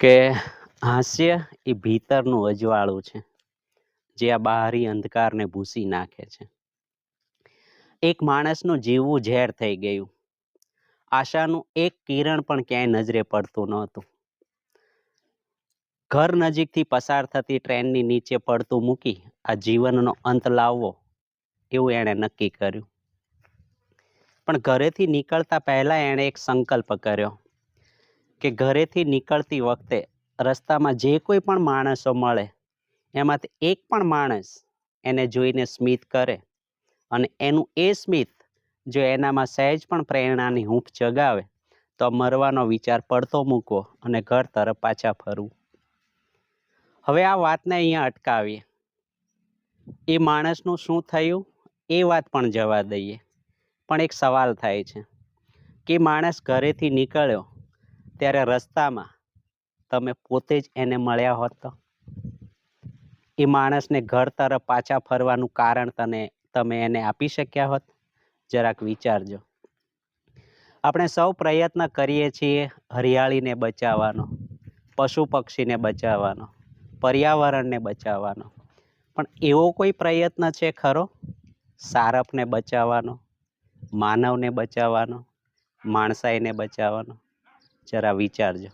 કે હાસ્ય એ ભીતરનું અજવાળું છે જે આ બહારી અંધકારને ભૂસી નાખે છે. એક માણસનું જીવવું ઝેર થઈ ગયું. આશાનું એક કિરણ પણ ક્યાંય નજરે પડતું નહોતું. ઘર નજીકથી પસાર થતી ટ્રેનની નીચે પડતું મૂકી આ જીવનનો અંત લાવવો એવું એણે નક્કી કર્યું. પણ ઘરેથી નીકળતા પહેલા એણે એક સંકલ્પ કર્યો કે ઘરેથી નીકળતી વખતે રસ્તામાં જે કોઈ પણ માણસો મળે એમાંથી એક પણ માણસ એને જોઈને સ્મિત કરે અને એનું એ સ્મિત જો એનામાં સહેજ પણ પ્રેરણાની હૂંફ જગાવે તો મરવાનો વિચાર પડતો મૂકવો અને ઘર તરફ પાછા ફરવું. હવે આ વાતને અહીંયા અટકાવીએ. એ માણસનું શું થયું એ વાત પણ જવા દઈએ, પણ એક સવાલ થાય છે કે માણસ ઘરેથી નીકળ્યો ત્યારે રસ્તામાં તમે પોતે જ એને મળ્યા હોત તો? એ માણસને ઘર તરફ પાછા ફરવાનું કારણ તમે એને આપી શક્યા હોત? જરાક વિચારજો. આપણે સૌ પ્રયત્ન કરીએ છીએ હરિયાળીને બચાવવાનો, પશુ પક્ષીને બચાવવાનો, પર્યાવરણને બચાવવાનો, પણ એવો કોઈ પ્રયત્ન છે ખરો સારફને બચાવવાનો, માનવને બચાવવાનો, માણસાઈને બચાવવાનો? જરા વિચારજો.